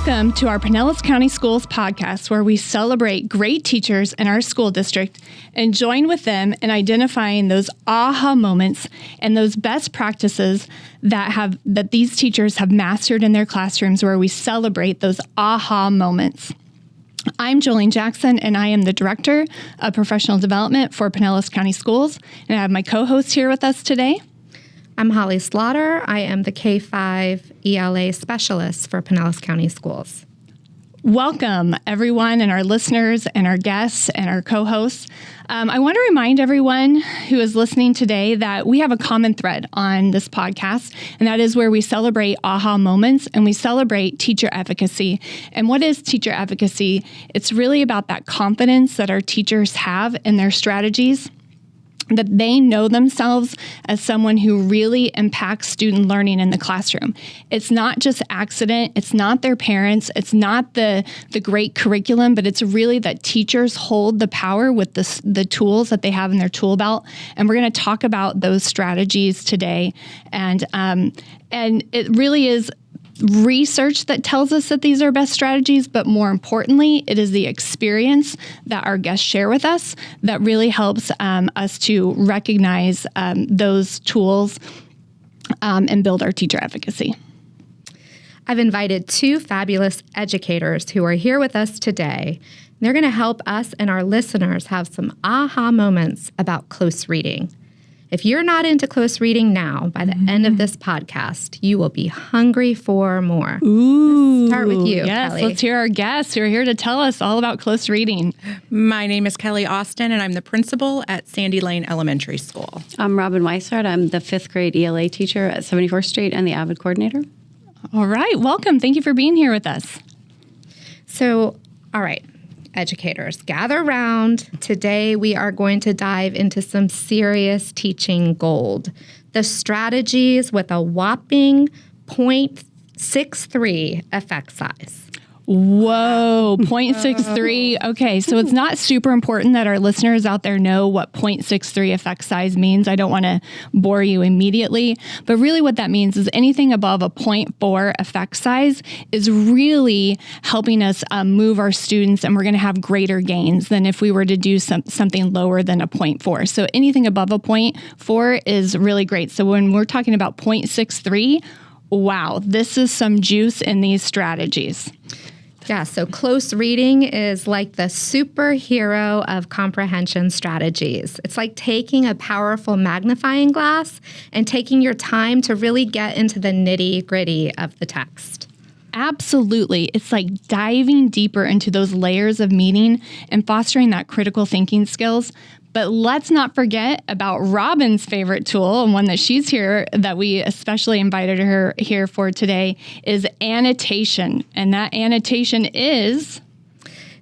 Welcome to our Pinellas County Schools podcast, where we celebrate great teachers in our school district and join with them in identifying those aha moments and those best practices that these teachers have mastered in their classrooms, where we celebrate those aha moments. I'm Jolene Jackson, and I am the Director of Professional Development for Pinellas County Schools, and I have my co-host here with us today. I'm Holly Slaughter. I am the K-5 ELA Specialist for Pinellas County Schools. Welcome, everyone, and our listeners and our guests and our co-hosts. I want to remind everyone who is listening today that we have a common thread on this podcast, and that is where we celebrate aha moments and we celebrate teacher efficacy. And what is teacher efficacy? It's really about that confidence that our teachers have in their strategies, that they know themselves as someone who really impacts student learning in the classroom. It's not just accident, it's not their parents, it's not the great curriculum, but it's really that teachers hold the power with the tools that they have in their tool belt. And we're going to talk about those strategies today. And it really is research that tells us that these are best strategies, but more importantly, it is the experience that our guests share with us that really helps us to recognize those tools and build our teacher efficacy. I've invited two fabulous educators who are here with us today. They're going to help us and our listeners have some aha moments about close reading. If you're not into close reading now, by the end of this podcast, you will be hungry for more. Ooh, let's start with you, yes, Kelly. Let's hear our guests who are here to tell us all about close reading. My name is Kelly Austin, and I'm the principal at Sandy Lane Elementary School. I'm Robin Weissart. I'm the 5th grade ELA teacher at 74th Street and the AVID coordinator. All right, welcome. Thank you for being here with us. So, all right. Educators, gather round. Today, we are going to dive into some serious teaching gold. The strategies with a whopping 0.63 effect size. Whoa, 0.63. Okay, so it's not super important that our listeners out there know what 0.63 effect size means. I don't want to bore you immediately, but really what that means is anything above a 0.4 effect size is really helping us move our students, and we're going to have greater gains than if we were to do something lower than a 0.4. So anything above a 0.4 is really great. So when we're talking about 0.63, wow, this is some juice in these strategies. Yeah, so close reading is like the superhero of comprehension strategies. It's like taking a powerful magnifying glass and taking your time to really get into the nitty-gritty of the text. Absolutely. It's like diving deeper into those layers of meaning and fostering that critical thinking skills. But let's not forget about Robin's favorite tool, and one that she's here, that we especially invited her here for today, is annotation. And that annotation is...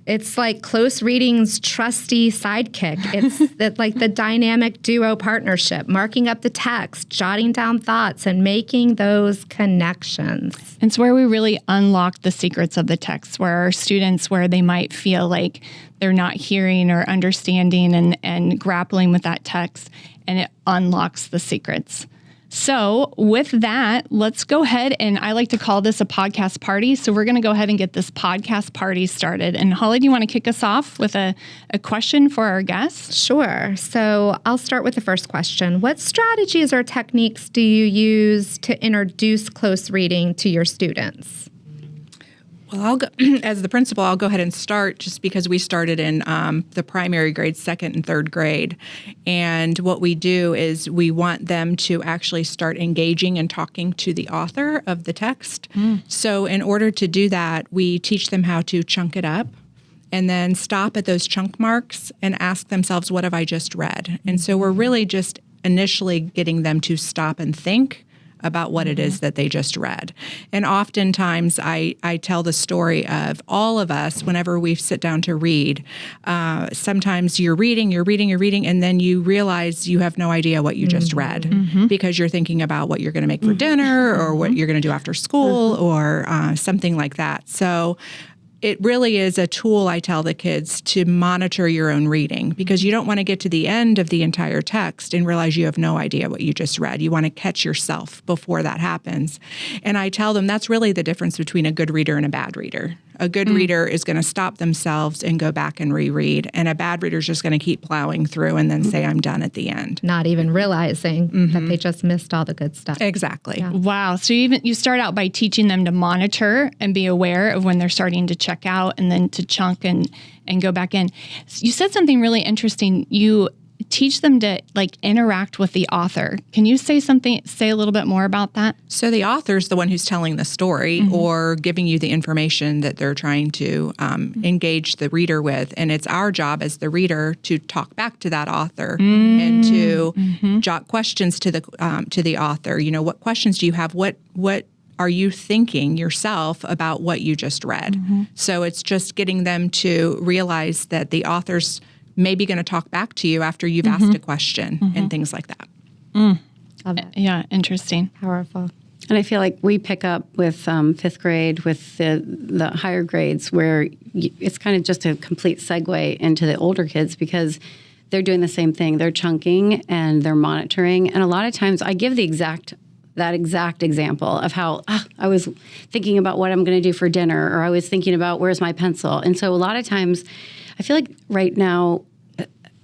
It's like close reading's trusty sidekick. It's like the dynamic duo partnership, marking up the text, jotting down thoughts, and making those connections. It's where we really unlock the secrets of the text, where our students, where they might feel like they're not hearing or understanding and grappling with that text, and it unlocks the secrets. So with that, let's go ahead, and I like to call this a podcast party. So we're going to go ahead and get this podcast party started. And Holly, do you want to kick us off with a question for our guests? Sure. So I'll start with the first question. What strategies or techniques do you use to introduce close reading to your students? Well, I'll go, as the principal, I'll go ahead and start just because we started in the primary grades, 2nd and 3rd grade. And what we do is we want them to actually start engaging and talking to the author of the text. So in order to do that, we teach them how to chunk it up and then stop at those chunk marks and ask themselves, what have I just read? And so we're really just initially getting them to stop and think about what it is that they just read. And oftentimes I tell the story of all of us whenever we sit down to read. Sometimes you're reading, and then you realize you have no idea what you just read because you're thinking about what you're going to make for dinner or what you're going to do after school or something like that. So it really is a tool, I tell the kids, to monitor your own reading, because you don't want to get to the end of the entire text and realize you have no idea what you just read. You want to catch yourself before that happens. And I tell them that's really the difference between a good reader and a bad reader. A good reader is going to stop themselves and go back and reread, and a bad reader is just going to keep plowing through and then say, I'm done at the end. Not even realizing that they just missed all the good stuff. Exactly. Yeah. Wow. So you start out by teaching them to monitor and be aware of when they're starting to check out, and then to chunk and go back in. You said something really interesting. You teach them to interact with the author. Can you say a little bit more about that? So the author's the one who's telling the story or giving you the information that they're trying to engage the reader with. And it's our job as the reader to talk back to that author and to jot questions to the author. You know, what questions do you have? What are you thinking yourself about what you just read? So it's just getting them to realize that the author's maybe going to talk back to you after you've asked a question and things like that. Love it. Yeah, interesting. Powerful. And I feel like we pick up with fifth grade, with the higher grades, where it's kind of just a complete segue into the older kids, because they're doing the same thing. They're chunking and they're monitoring. And a lot of times I give that exact example of how I was thinking about what I'm going to do for dinner, or I was thinking about where's my pencil. And so a lot of times I feel like right now,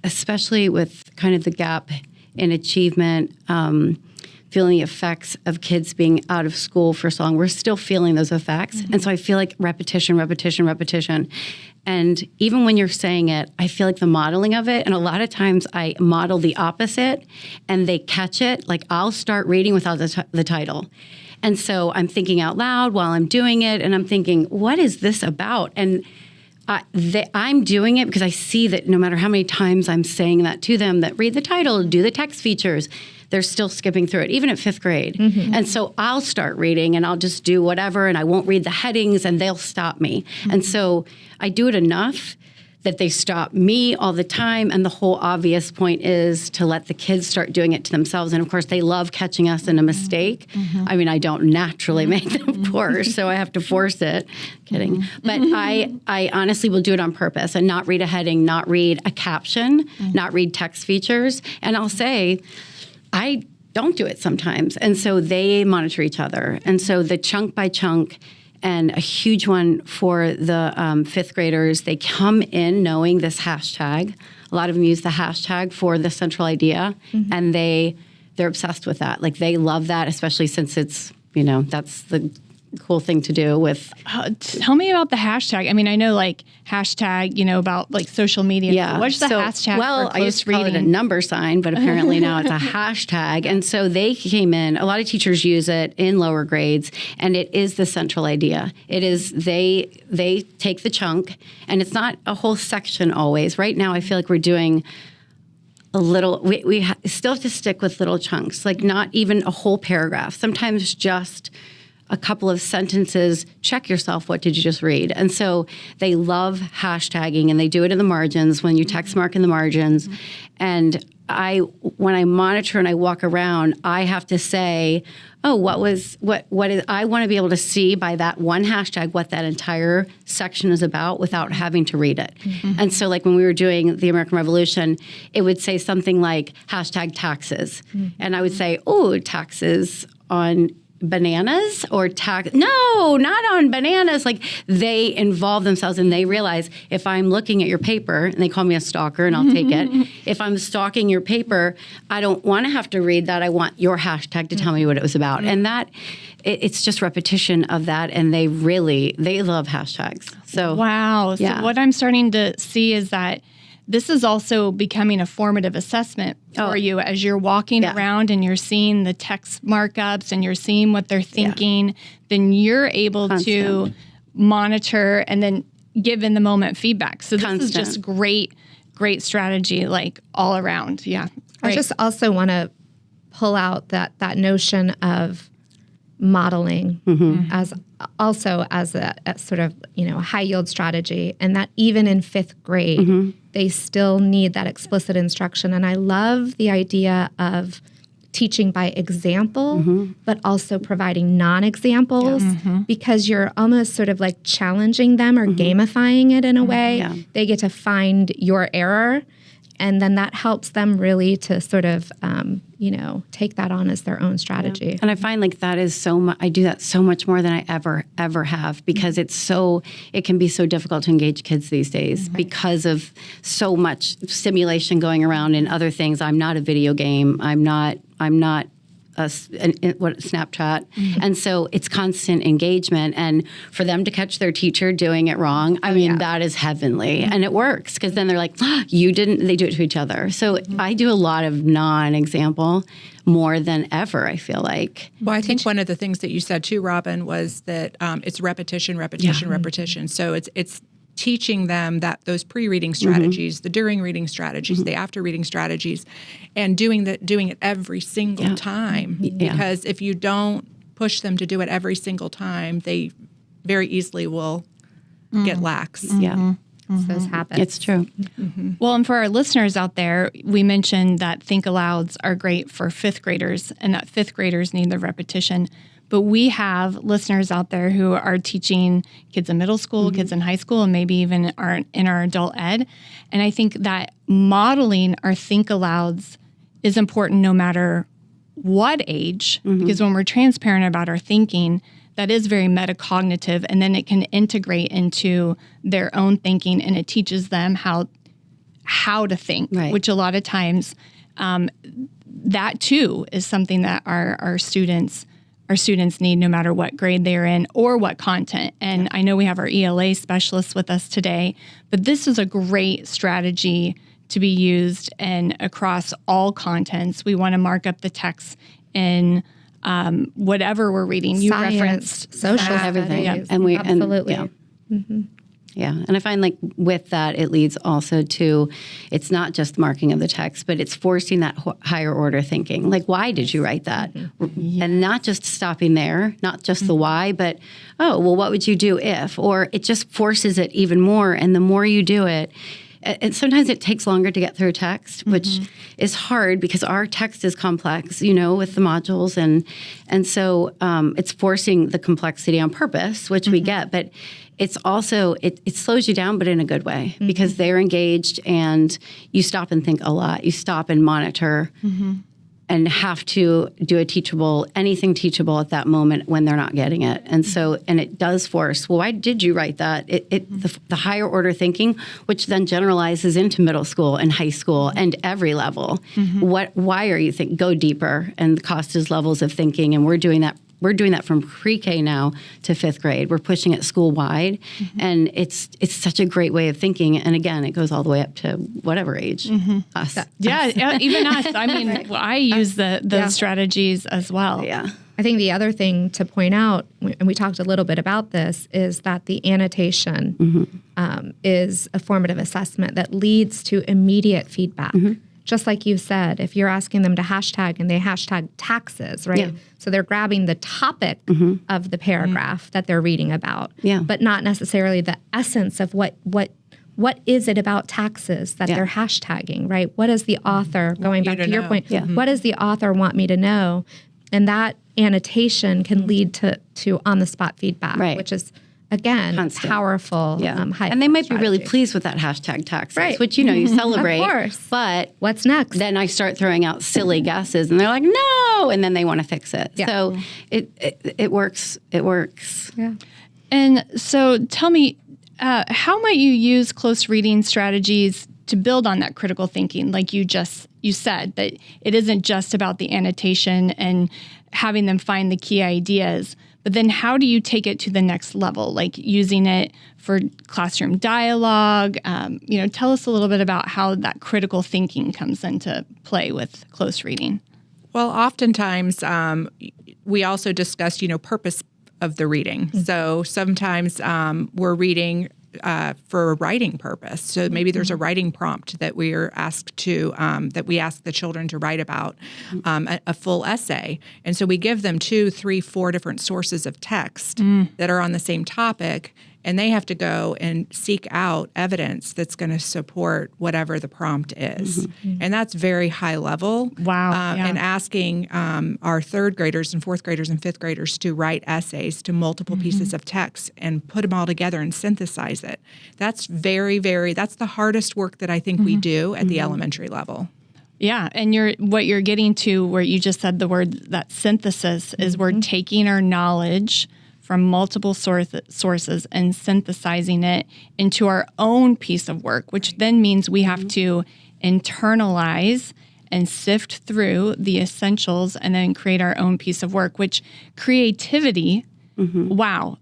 especially with kind of the gap in achievement, feeling the effects of kids being out of school for so long, we're still feeling those effects. And so I feel like repetition. And even when you're saying it, I feel like the modeling of it, and a lot of times I model the opposite and they catch it. Like I'll start reading without the title. And so I'm thinking out loud while I'm doing it, and I'm thinking, what is this about? And I'm doing it because I see that no matter how many times I'm saying that to them, that read the title, do the text features, they're still skipping through it, even at fifth grade. And so I'll start reading and I'll just do whatever, and I won't read the headings and they'll stop me. And so I do it enough that they stop me all the time. And the whole obvious point is to let the kids start doing it to themselves. And of course, they love catching us in a mistake. I mean, I don't naturally make them, of course, so I have to force it. Kidding. But I honestly will do it on purpose and not read a heading, not read a caption, not read text features. And I'll say, I don't do it sometimes. And so they monitor each other. And so the chunk by chunk, and a huge one for the fifth graders, they come in knowing this hashtag. A lot of them use the hashtag for the central idea, and they're obsessed with that. Like they love that, especially since it's, that's the cool thing to do with. Tell me about the hashtag. I mean, I know hashtag, about social media. Yeah. What's the hashtag? Well, for I used to call it a number sign, but apparently now it's a hashtag. And so they came in, a lot of teachers use it in lower grades, and it is the central idea. It is, they take the chunk, and it's not a whole section always. Right now, I feel like we're doing a little, we still have to stick with little chunks, like not even a whole paragraph. Sometimes just a couple of sentences, check yourself, what did you just read? And so they love hashtagging, and they do it in the margins when you text mark in the margins. And when I monitor and I walk around, I have to say, what is, I want to be able to see by that one hashtag what that entire section is about without having to read it. And so when we were doing the American Revolution, it would say something like hashtag taxes. And I would say, taxes on bananas or no, not on bananas. They involve themselves, and they realize if I'm looking at your paper, and they call me a stalker, and I'll take it. If I'm stalking your paper, I don't want to have to read that. I want your hashtag to tell me what it was about. And that it's just repetition of that. And they love hashtags. So wow. Yeah. So what I'm starting to see is that this is also becoming a formative assessment for you as you're walking around and you're seeing the text markups and you're seeing what they're thinking. Then you're able to monitor and then give in the moment feedback. So this is just great strategy, all around. Yeah. Great. I just also want to pull out that notion of modeling as a sort of a high yield strategy, and that even in fifth grade they still need that explicit instruction. And I love the idea of teaching by example, but also providing non-examples because you're almost sort of like challenging them or gamifying it in a way. Yeah. They get to find your error, and then that helps them really to sort of, take that on as their own strategy. And I find like that is so much, I do that so much more than I ever have because it can be so difficult to engage kids these days because of so much stimulation going around and other things. I'm not a video game. I'm not Snapchat. And so it's constant engagement. And for them to catch their teacher doing it wrong, I mean, that is heavenly. And it works because then they're like, they do it to each other. So I do a lot of non-example more than ever, I feel like. Well, I think one of the things that you said too, Robin, was that it's repetition. So it's teaching them that those pre-reading strategies, the during reading strategies, the after reading strategies, and doing it every single time. Because if you don't push them to do it every single time, they very easily will get lax. Yeah. Those habits. It's true. Well, and for our listeners out there, we mentioned that Think Alouds are great for fifth graders and that fifth graders need the repetition. But we have listeners out there who are teaching kids in middle school, kids in high school, and maybe even in our adult ed. And I think that modeling our Think Alouds is important no matter what age, because when we're transparent about our thinking, that is very metacognitive, and then it can integrate into their own thinking, and it teaches them how to think, which a lot of times that too is something that our students need no matter what grade they're in or what content. And I know we have our ELA specialists with us today, but this is a great strategy to be used and across all contents. We want to mark up the text in whatever we're reading. You referenced social everything. studies. And we absolutely. Yeah. And I find like with that, it leads also to, it's not just marking of the text, but it's forcing that higher order thinking. Like, why did you write that? And not just stopping there, not just the why, but, oh, well, what would you do if? Or it just forces it even more. And the more you do it, and sometimes it takes longer to get through text, which is hard because our text is complex, with the modules. And so it's forcing the complexity on purpose, which we get. But it's also, it slows you down, but in a good way, because they're engaged and you stop and think a lot. You stop and monitor and have to do anything teachable at that moment when they're not getting it. And so, and it does force, well, why did you write that? The higher order thinking, which then generalizes into middle school and high school and every level. Why are you go deeper? And the cost is levels of thinking. And we're doing that from pre-K now to fifth grade. We're pushing it school-wide, and it's such a great way of thinking. And again, it goes all the way up to whatever age, us. Yeah, even us. I mean, I use the strategies as well. Yeah. I think the other thing to point out, and we talked a little bit about this, is that the annotation is a formative assessment that leads to immediate feedback. Just like you said, if you're asking them to hashtag and they hashtag taxes, right? Yeah. So they're grabbing the topic of the paragraph that they're reading about, but not necessarily the essence of what is it about taxes that they're hashtagging, right? What is the author, going back to your point, what does the author want me to know? And that annotation can lead to on-the-spot feedback, which is, again, constant. Powerful. And they might be really pleased with that hashtag taxes, which, you celebrate. Of course. But what's next? Then I start throwing out silly guesses, and they're like, no, and then they want to fix it. So it works. It works. Yeah. And so tell me, how might you use close reading strategies to build on that critical thinking? Like you said, that it isn't just about the annotation and having them find the key ideas, but then how do you take it to the next level, like using it for classroom dialogue? Tell us a little bit about how that critical thinking comes into play with close reading. Well, oftentimes we also discuss, purpose of the reading. So sometimes we're reading for a writing purpose. So maybe there's a writing prompt that we are asked to, that we ask the children to write about a full essay. And so we give them 2, 3, 4 different sources of text that are on the same topic. and they have to go and seek out evidence that's going to support whatever the prompt is. And that's very high level. Wow. Yeah. And asking our third graders and fourth graders and fifth graders to write essays to multiple pieces of text and put them all together and synthesize it. That's that's the hardest work that I think we do at the elementary level. Yeah, and what you're getting to, where you just said the word, that synthesis, is we're taking our knowledge from multiple sources and synthesizing it into our own piece of work, which then means we have to internalize and sift through the essentials and then create our own piece of work, which creativity, wow,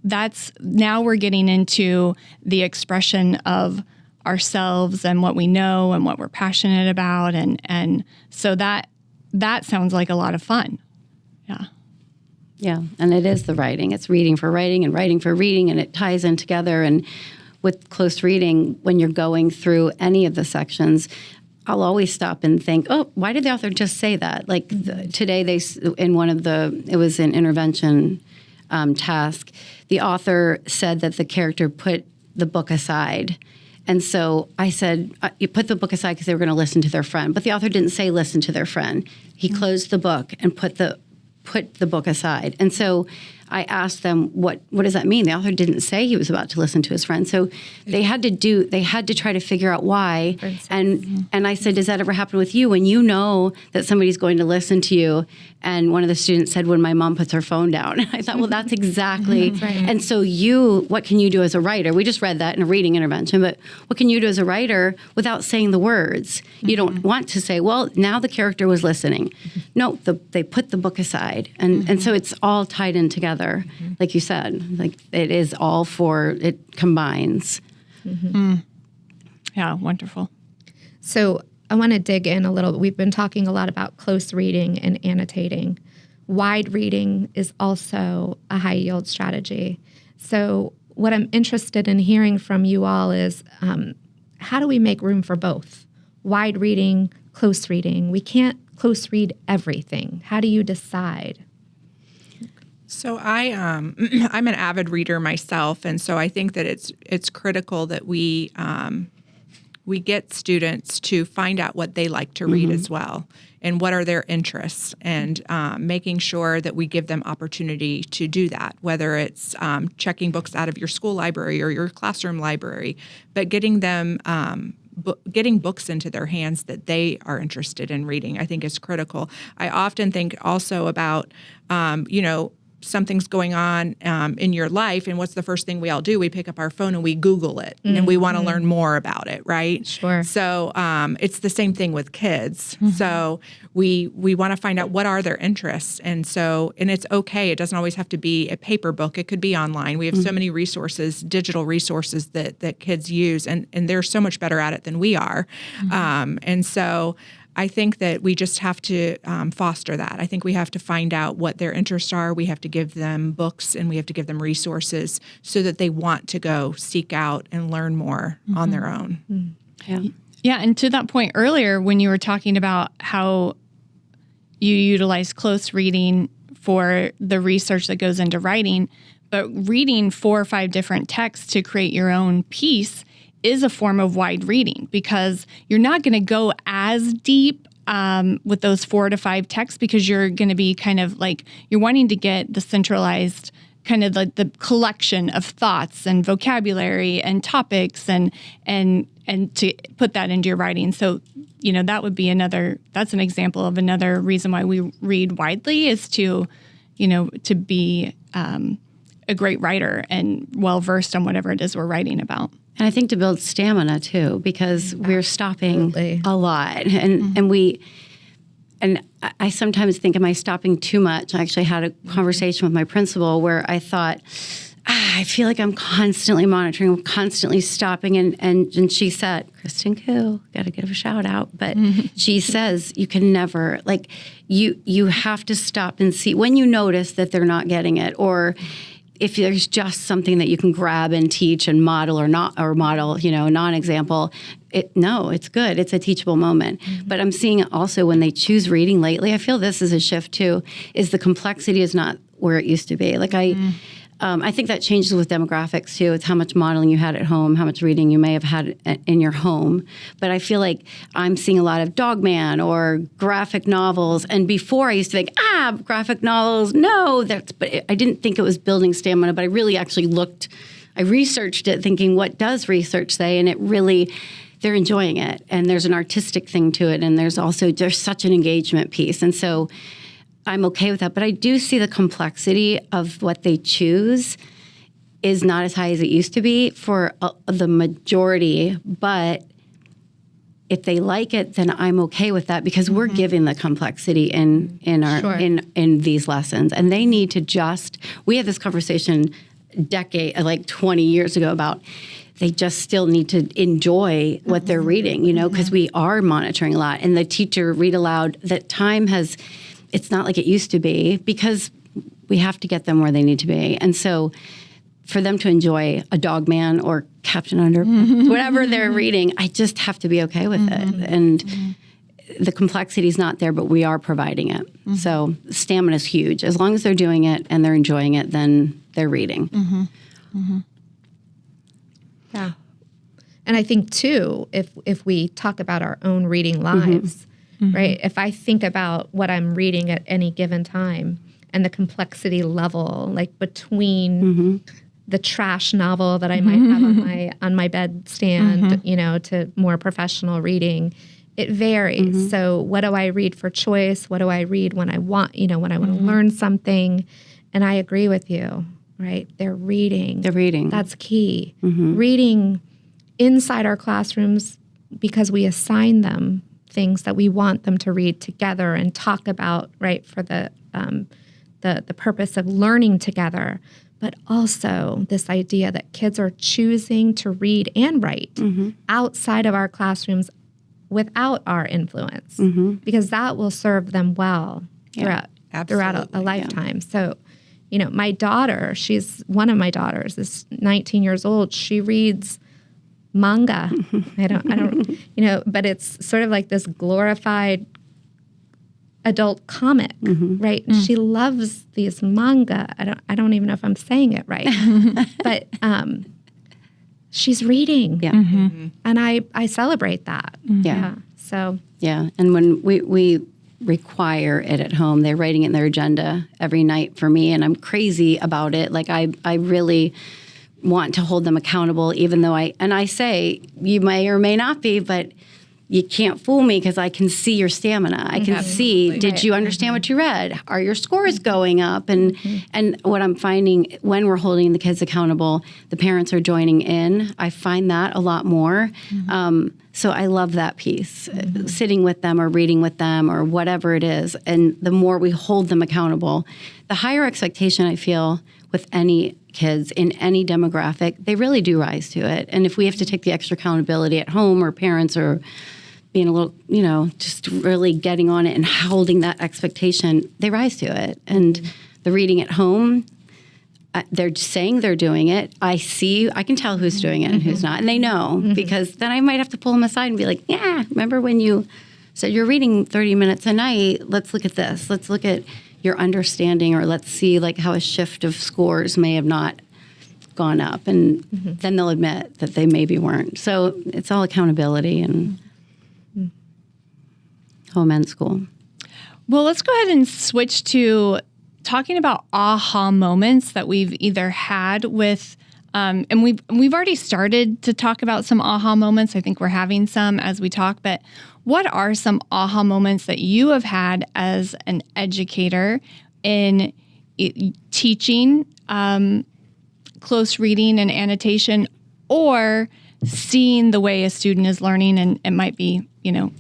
now we're getting into the expression of ourselves and what we know and what we're passionate about. And so that sounds like a lot of fun. Yeah. Yeah, and it is the writing. It's reading for writing and writing for reading, and it ties in together. And with close reading, when you're going through any of the sections, I'll always stop and think, oh, why did the author just say that? Like today, it was an intervention task, the author said that the character put the book aside. And so I said, you put the book aside because they were going to listen to their friend. But the author didn't say listen to their friend. He closed the book and put the book aside. And so I asked them, what does that mean? The author didn't say he was about to listen to his friend. So they had to try to figure out why. And I said, does that ever happen with you when you know that somebody's going to listen to you? And one of the students said, when my mom puts her phone down. I thought, well, that's exactly. And so what can you do as a writer? We just read that in a reading intervention, but what can you do as a writer without saying the words? You don't want to say, well, now the character was listening. No, they put the book aside. And so it's all tied in together. Like you said, like it combines. Yeah, wonderful. So I want to dig in a little bit. We've been talking a lot about close reading and annotating. Wide reading is also a high yield strategy. So what I'm interested in hearing from you all is how do we make room for both? Wide reading, close reading. We can't close read everything. How do you decide? So I'm an avid reader myself, and so I think that it's critical that we get students to find out what they like to read as well, and what are their interests, and making sure that we give them opportunity to do that, whether it's checking books out of your school library or your classroom library, but getting them getting books into their hands that they are interested in reading, I think is critical. I often think also about, something's going on in your life, and what's the first thing we all do? We pick up our phone and we Google it, and we want to learn more about it, right? Sure. So it's the same thing with kids. So we want to find out what are their interests, and it's okay. It doesn't always have to be a paper book. It could be online. We have so many resources, digital resources that kids use, and they're so much better at it than we are. And so I think that we just have to foster that. I think we have to find out what their interests are. We have to give them books, and we have to give them resources so that they want to go seek out and learn more on their own. Yeah, and to that point earlier, when you were talking about how you utilize close reading for the research that goes into writing, but reading 4 or 5 different texts to create your own piece is a form of wide reading, because you're not going to go as deep with those 4 to 5 texts, because you're going to be kind of like, you're wanting to get the centralized kind of like the collection of thoughts and vocabulary and topics and to put that into your writing. So, that would be that's an example of another reason why we read widely, is to be a great writer and well-versed on whatever it is we're writing about. And I think to build stamina too, because we're stopping a lot, and I sometimes think, am I stopping too much? I actually had a conversation with my principal where I thought, I feel like I'm constantly monitoring, I'm constantly stopping, and she said, Kristen Koo, got to give a shout out, but she says you can never, like, you have to stop and see when you notice that they're not getting it, or if there's just something that you can grab and teach and model a non-example, it's good. It's a teachable moment. But I'm seeing it also when they choose reading lately. I feel this is a shift too, is the complexity is not where it used to be. Like I think that changes with demographics too. It's how much modeling you had at home, how much reading you may have had in your home. But I feel like I'm seeing a lot of Dog Man or graphic novels. And before I used to think, graphic novels, no, but I didn't think it was building stamina, but I really actually I researched it thinking, what does research say? And it really, they're enjoying it. And there's an artistic thing to it. And there's such an engagement piece. And so I'm okay with that, but I do see the complexity of what they choose is not as high as it used to be for the majority. But if they like it, then I'm okay with that because we're giving the complexity in these lessons, and they need to we had this conversation like 20 years ago about they just still need to enjoy what they're reading, because we are monitoring a lot, and the teacher read aloud. That time it's not like it used to be because we have to get them where they need to be. And so for them to enjoy a Dog Man or Captain Under, whatever they're reading, I just have to be okay with it. And the complexity is not there, but we are providing it. So stamina is huge. As long as they're doing it and they're enjoying it, then they're reading. Yeah. And I think, too, if we talk about our own reading lives, right? If I think about what I'm reading at any given time and the complexity level, like between the trash novel that I might have on my bedstand, to more professional reading, it varies. So what do I read for choice? What do I read when I want, when I want to learn something? And I agree with you, right? They're reading. That's key. Reading inside our classrooms because we assign them things that we want them to read together and talk about, right, for the purpose of learning together. But also this idea that kids are choosing to read and write outside of our classrooms without our influence, because that will serve them well throughout a lifetime. So, my daughter, one of my daughters is 19 years old. She reads manga. I don't, but it's sort of like this glorified adult comic, right? She loves these manga. I don't even know if I'm saying it right, but she's reading, and I celebrate that. So and when we require it at home, they're writing it in their agenda every night for me, and I'm crazy about it. Like I really want to hold them accountable, even though I say you may or may not be, but you can't fool me because I can see your stamina. I can see, did you understand what you read? Are your scores going up? And what I'm finding when we're holding the kids accountable, the parents are joining in. I find that a lot more. So I love that piece, sitting with them or reading with them or whatever it is. And the more we hold them accountable, the higher expectation I feel with any kids in any demographic, they really do rise to it. And if we have to take the extra accountability at home, or parents are being a little, just really getting on it and holding that expectation, they rise to it. And the reading at home, they're saying they're doing it. I can tell who's doing it and who's not. And they know, because then I might have to pull them aside and be like, remember when you said you're reading 30 minutes a night? Let's look at this. Let's look at your understanding, or let's see like how a shift of scores may have not gone up. And then they'll admit that they maybe weren't. So it's all accountability and home and school. Well, let's go ahead and switch to talking about aha moments that we've either had with, and we've already started to talk about some aha moments. I think we're having some as we talk, but what are some aha moments that you have had as an educator in teaching close reading and annotation, or seeing the way a student is learning, and it might be,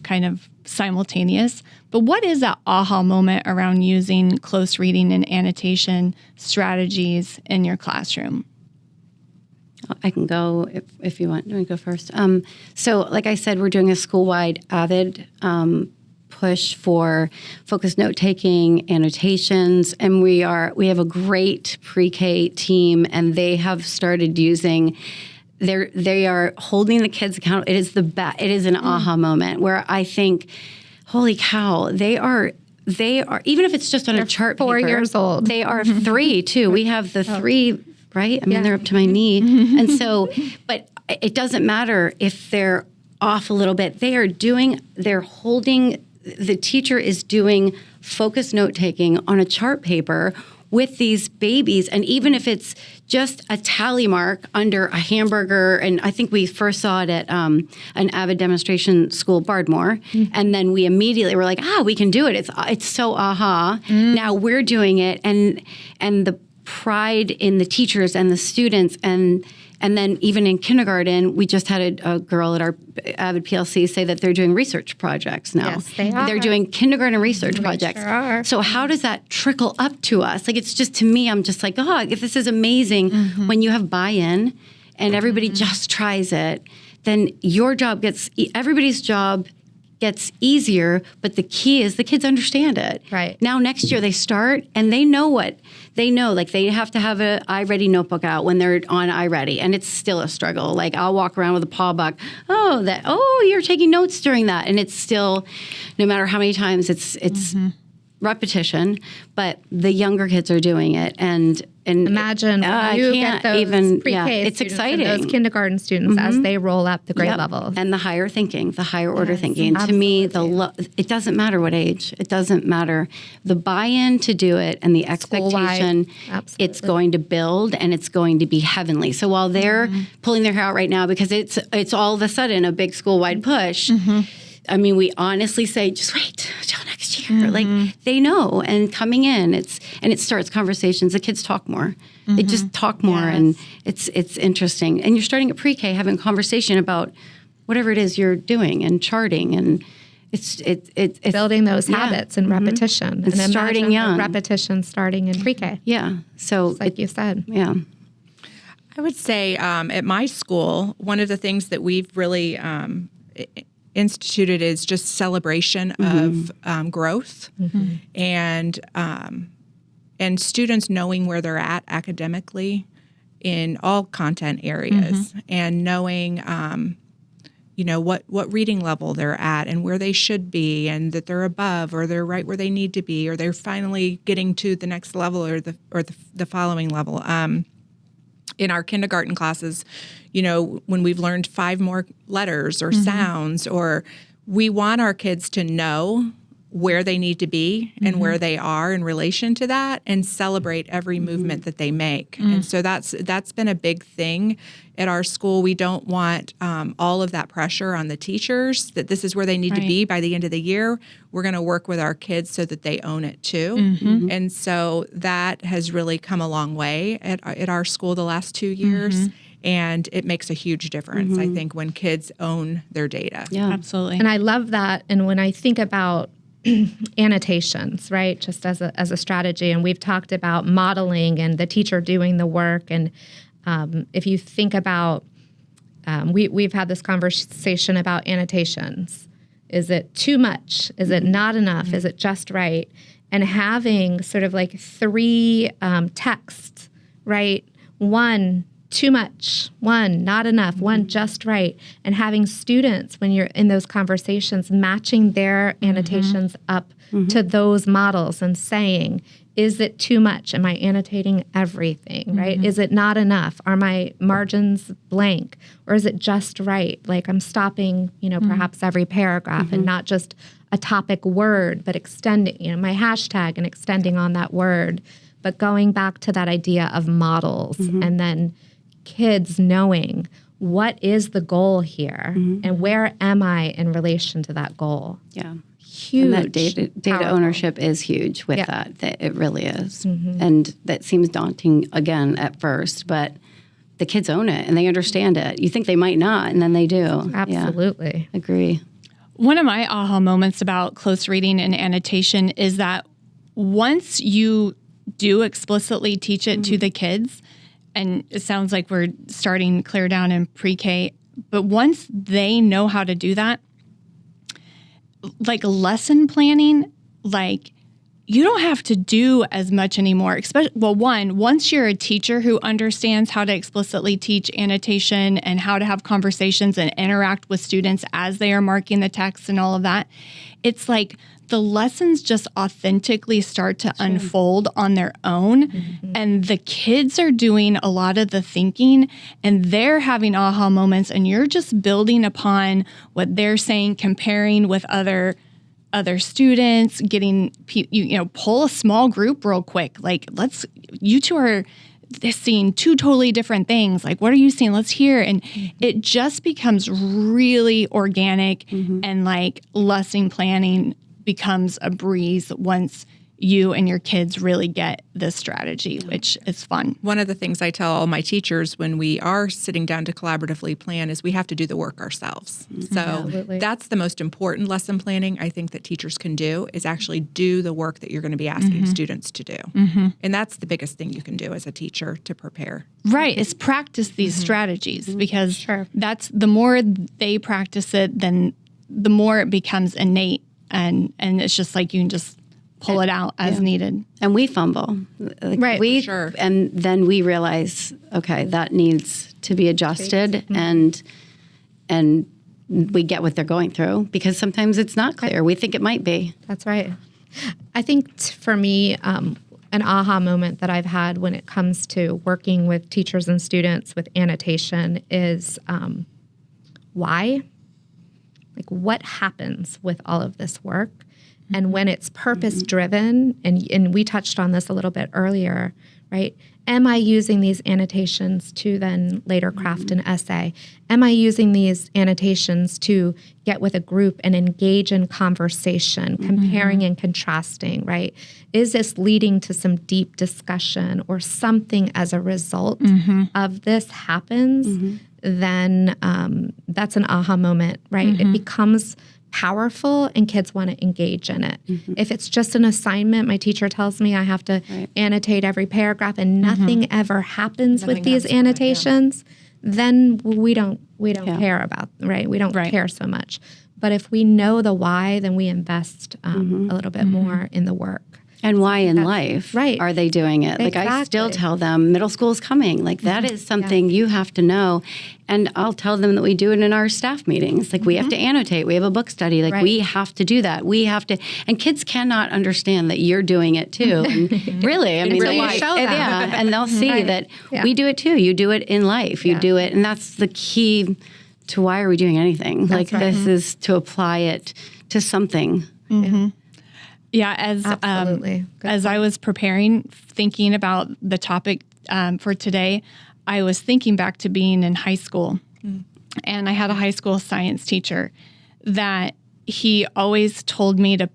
kind of simultaneous, but what is that aha moment around using close reading and annotation strategies in your classroom? I can go if you want. Let me go first. So like I said, we're doing a school-wide AVID push for focused note-taking, annotations, and we have a great pre-K team, and they have started using. They are holding the kids accountable. It is it is an aha moment where I think, holy cow, they are, even if it's just on a chart paper. 4 years old. They are 3 too. We have the right? I mean, they're up to my knee. And so, but it doesn't matter if they're off a little bit. The teacher is doing focused note-taking on a chart paper with these babies. And even if it's just a tally mark under a hamburger, and I think we first saw it at an AVID demonstration school, Bardmore, and then we immediately were like, we can do it. It's so Now we're doing it, and the pride in the teachers and the students, and then even in kindergarten, we just had a girl at our AVID PLC say that they're doing research projects now. Yes, they are. They're doing kindergarten research projects. Sure are. So how does that trickle up to us? Like, it's just, to me, I'm just like, if this is amazing when you have buy-in and everybody just tries it, then everybody's job gets easier, but the key is the kids understand it. Right. Now next year they start and they know what they know. Like, they have to have a iReady notebook out when they're on iReady, and it's still a struggle. Like, I'll walk around with a paw buck. You're taking notes during that, and it's still, no matter how many times it's repetition. But the younger kids are doing it, and imagine you get those pre-K it's students exciting. And those kindergarten students as they roll up the grade levels. And the higher thinking, the higher order thinking. To me, it doesn't matter what age. It doesn't matter. The buy-in to do it and the expectation, it's going to build, and it's going to be heavenly. So while they're pulling their hair out right now because it's all of a sudden a big school-wide push, I mean, we honestly say, just wait till next year. Like, they know, and coming in, it starts conversations. The kids talk more. They just talk more, and it's interesting. And you're starting at pre-K having a conversation about whatever it is you're doing and charting, and it's building those habits and repetition. And starting young. Repetition starting in pre-K. Yeah. So just like you said. Yeah. I would say at my school, one of the things that we've really instituted is just celebration of growth and students knowing where they're at academically in all content areas, and knowing what reading level they're at and where they should be, and that they're above or they're right where they need to be, or they're finally getting to the next level or the following level. In our kindergarten classes, when we've learned 5 more letters or sounds, or we want our kids to know where they need to be and where they are in relation to that, and celebrate every movement that they make. And so that's been a big thing at our school. We don't want all of that pressure on the teachers that this is where they need to be by the end of the year. We're going to work with our kids so that they own it too. And so that has really come a long way at our school the last 2 years. And it makes a huge difference, I think, when kids own their data. Yeah, absolutely. And I love that. And when I think about annotations, right, just as a strategy, and we've talked about modeling and the teacher doing the work. And if you think about, we've had this conversation about annotations. Is it too much? Is it not enough? Is it just right? And having sort of like 3 texts, right? 1, too much, 1, not enough, 1, just right. And having students, when you're in those conversations, matching their annotations up to those models and saying, is it too much? Am I annotating everything, right? Is it not enough? Are my margins blank? Or is it just right? Like, I'm stopping, perhaps every paragraph and not just a topic word, but extending, my hashtag and extending on that word. But going back to that idea of models, and then kids knowing what is the goal here and where am I in relation to that goal. Yeah. Huge. And that data ownership is huge with that. It really is. And that seems daunting again at first, but the kids own it and they understand it. You think they might not, and then they do. Absolutely. Yeah. Agree. One of my aha moments about close reading and annotation is that once you do explicitly teach it to the kids, and it sounds like we're starting clear down in pre-K, but once they know how to do that, like lesson planning, like you don't have to do as much anymore. Especially, well, once you're a teacher who understands how to explicitly teach annotation and how to have conversations and interact with students as they are marking the text and all of that, it's like the lessons just authentically start to unfold on their own. And the kids are doing a lot of the thinking and they're having aha moments, and you're just building upon what they're saying, comparing with other students, getting, pull a small group real quick. Like, you two are seeing two totally different things. Like, what are you seeing? Let's hear. And it just becomes really organic, and like lesson planning becomes a breeze once you and your kids really get this strategy, which is fun. One of the things I tell all my teachers when we are sitting down to collaboratively plan is we have to do the work ourselves. So Absolutely. that's the most important lesson planning I think that teachers can do, is actually do the work that you're going to be asking students to do. And that's the biggest thing you can do as a teacher to prepare. Right. Is practice these strategies, because Sure. that's the more they practice it, then the more it becomes innate. And it's just like you can just pull it out as needed. And we fumble. Like, Right, We, for sure. And then we realize, okay, that needs to be adjusted, and we get what they're going through, because sometimes it's not clear. We think it might be. That's right. I think for me, an aha moment that I've had when it comes to working with teachers and students with annotation is why? Like, what happens with all of this work? And when it's purpose-driven, and we touched on this a little bit earlier, right? Am I using these annotations to then later craft an essay? Am I using these annotations to get with a group and engage in conversation, comparing and contrasting, right? Is this leading to some deep discussion or something as a result of this happens? Then that's an aha moment, right? It becomes powerful and kids want to engage in it. If it's just an assignment, my teacher tells me I have to annotate every paragraph and nothing ever happens with these annotations, then we don't care about, right? We don't care so much. But if we know the why, then we invest a little bit more in the work. And why in life are they doing it? Like, I still tell them middle school is coming. Like, that is something you have to know. And I'll tell them that we do it in our staff meetings. Like, we have to annotate. We have a book study. Like, we have to do that. We have to. And kids cannot understand that you're doing it too. And really, I mean, and they'll see that we do it too. You do it in life. You do it. And that's the key to why are we doing anything. This is to apply it to something. Yeah, as I was preparing, thinking about the topic for today, I was thinking back to being in high school. And I had a high school science teacher that he always told me to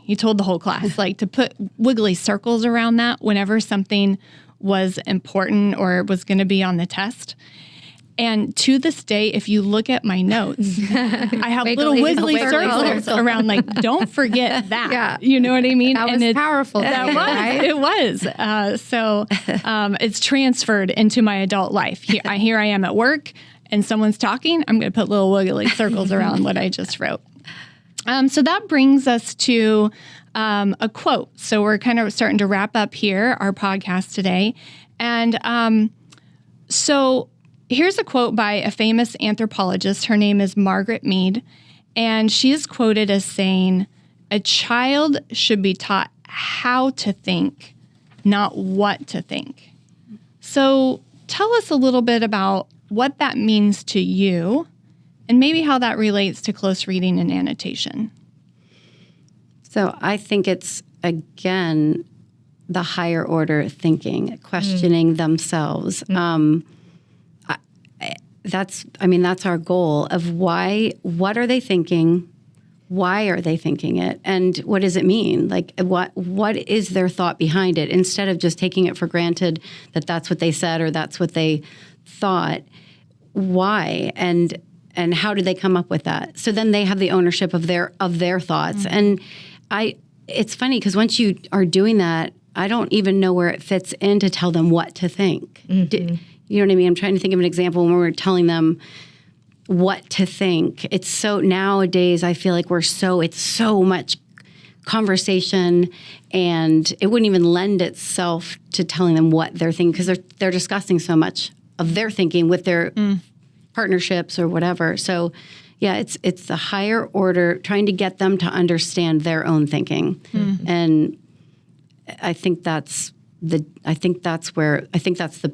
he told the whole class, like, to put wiggly circles around that whenever something was important or was going to be on the test. And to this day, if you look at my notes, I have little wiggly circles around, like, don't forget that. Yeah. You know what I mean? That was powerful. That was. Right? It was. So it's transferred into my adult life. Here I am at work and someone's talking. I'm going to put little wiggly circles around what I just wrote. So that brings us to a quote. So we're kind of starting to wrap up here, our podcast today. And so here's a quote by a famous anthropologist. Her name is Margaret Mead, and she is quoted as saying, "A child should be taught how to think, not what to think." So tell us a little bit about what that means to you and maybe how that relates to close reading and annotation. So I think it's, again, the higher order thinking, questioning themselves. That's our goal of what are they thinking? Why are they thinking it? And what does it mean? Like, what is their thought behind it? Instead of just taking it for granted that that's what they said or that's what they thought, why? And how did they come up with that? So then they have the ownership of their thoughts. And it's funny because once you are doing that, I don't even know where it fits in to tell them what to think. You know what I mean? I'm trying to think of an example when we're telling them what to think. It's so, nowadays, I feel like it's so much conversation, and it wouldn't even lend itself to telling them what they're thinking, because they're discussing so much of their thinking with their partnerships or whatever. So yeah, it's the higher order, trying to get them to understand their own thinking. And I think that's the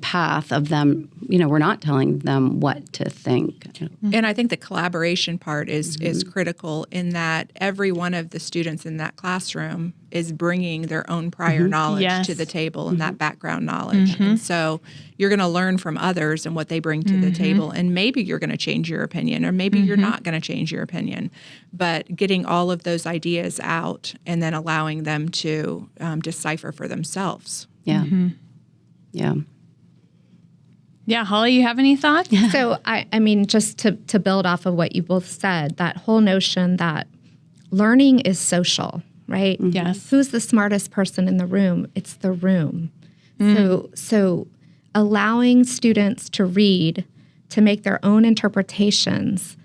path of them. We're not telling them what to think. And I think the collaboration part is critical, in that every one of the students in that classroom is bringing their own prior knowledge to the table, and that background knowledge. And so you're going to learn from others and what they bring to the table. And maybe you're going to change your opinion, or maybe you're not going to change your opinion. But getting all of those ideas out and then allowing them to decipher for themselves. Yeah. Yeah. Yeah, Holly, you have any thoughts? So, I mean, just to build off of what you both said, that whole notion that learning is social, right? Yes. Who's the smartest person in the room? It's the room. So allowing students to read, to make their own interpretations,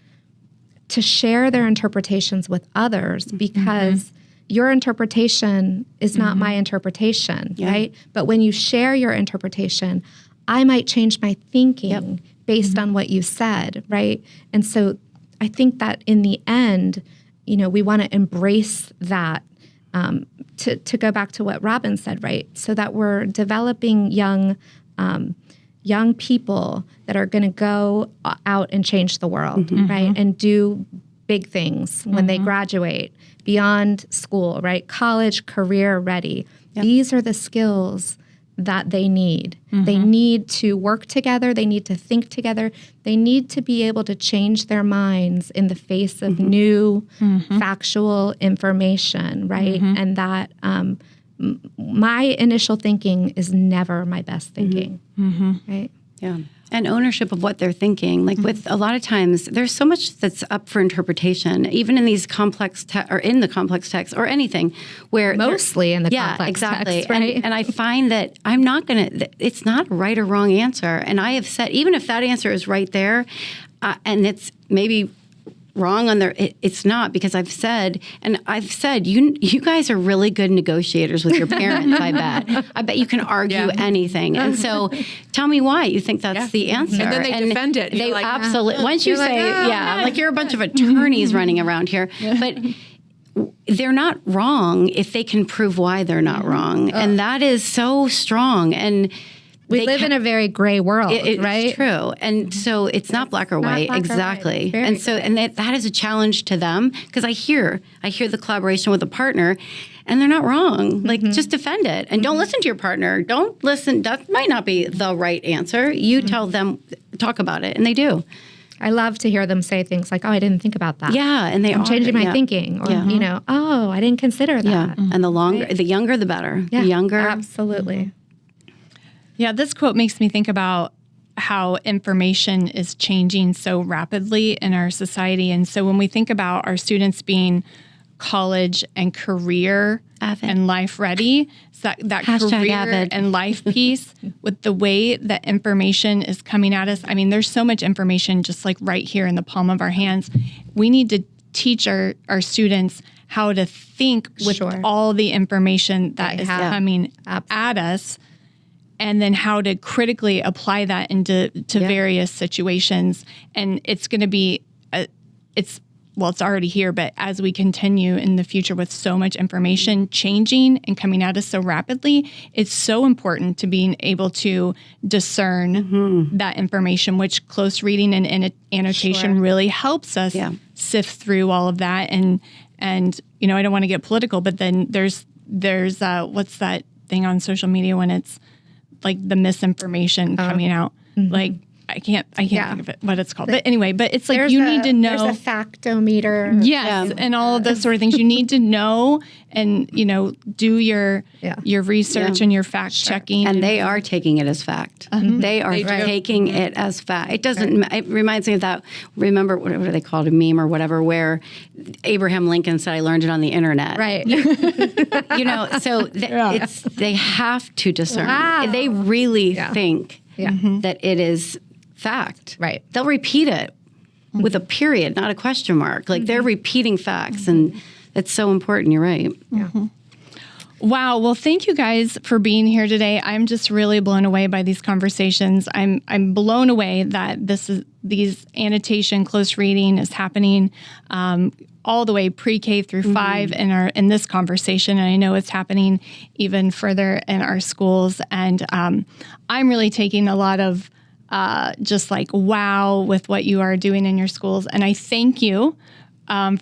to share their interpretations with others, because your interpretation is not my interpretation, right? But when you share your interpretation, I might change my thinking based on what you said, right? And so I think that in the end, we want to embrace that, to go back to what Robin said, right? So that we're developing young people that are going to go out and change the world, right? And do big things when they graduate beyond school, right? College, career ready. These are the skills that they need. They need to work together. They need to think together. They need to be able to change their minds in the face of new factual information, right? And that my initial thinking is never my best thinking, right? Yeah. And ownership of what they're thinking. Like with a lot of times, there's so much that's up for interpretation, even in these complex or in the complex text or anything where Mostly in the complex text, right? And I find that I'm not going to, it's not a right or wrong answer. And I have said, even if that answer is right there, and it's maybe wrong on their, it's not, because I've said, you guys are really good negotiators with your parents, I bet you can argue anything. And so tell me why you think that's the answer. And then they defend it. They absolutely, once you say, like you're a bunch of attorneys running around here, but they're not wrong if they can prove why they're not wrong. And that is so strong. And we live in a very gray world, right? It's true. And so it's not black or white. Exactly. And so, and that is a challenge to them, because I hear the collaboration with a partner, and they're not wrong. Like, just defend it and don't listen to your partner. Don't listen. That might not be the right answer. You tell them, talk about it, and they do. I love to hear them say things like, "Oh, I didn't think about that." Yeah, and I'm changing my thinking, or "Oh, I didn't consider that." Yeah, and the younger, the better. Yeah, the younger, absolutely. Yeah, this quote makes me think about how information is changing so rapidly in our society. And so when we think about our students being college and career and life ready, so that career and life piece, with the way that information is coming at us, I mean, there's so much information just like right here in the palm of our hands. We need to teach our students how to think with all the information that is coming at us, and then how to critically apply that into various situations. And it's going to be, it's already here, but as we continue in the future with so much information changing and coming at us so rapidly, it's so important to being able to discern that information, which close reading and annotation really helps us sift through all of that. And I don't want to get political, but then there's what's that thing on social media when it's like the misinformation coming out, like I can't think of it, what it's called. But anyway, but it's like you need to know. There's a factometer. Yes, and all of those sort of things. You need to know and, do your research and your fact checking. And they are taking it as fact. They are taking it as fact. It doesn't, it reminds me of that, remember, what do they call it, a meme or whatever, where Abraham Lincoln said, I learned it on the internet. Right. So they have to discern. Wow. They really think that it is fact. Right. They'll repeat it with a period, not a question mark. Like they're repeating facts. And It's so important. You're right. Yeah. Wow. Well, thank you guys for being here today. I'm just really blown away by these conversations. I'm blown away that these annotation close reading is happening all the way pre-K through 5 in this conversation. And I know it's happening even further in our schools. And I'm really taking a lot of just like wow with what you are doing in your schools. And I thank you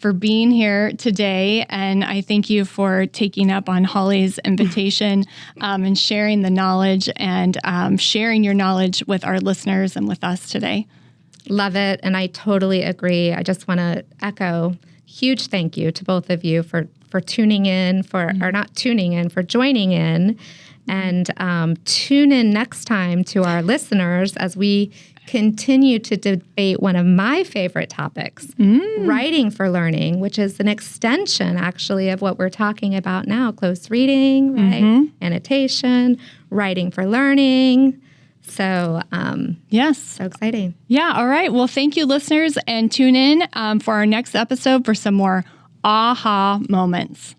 for being here today. And I thank you for taking up on Holly's invitation and sharing the knowledge and sharing your knowledge with our listeners and with us today. Love it. And I totally agree. I just want to echo huge thank you to both of you for tuning in, or not tuning in, for joining in. And tune in next time to our listeners as we continue to debate one of my favorite topics, writing for learning, which is an extension actually of what we're talking about now, close reading, right? Annotation, writing for learning. So, yes. So exciting. Yeah. All right. Well, thank you, listeners, and tune in for our next episode for some more aha moments.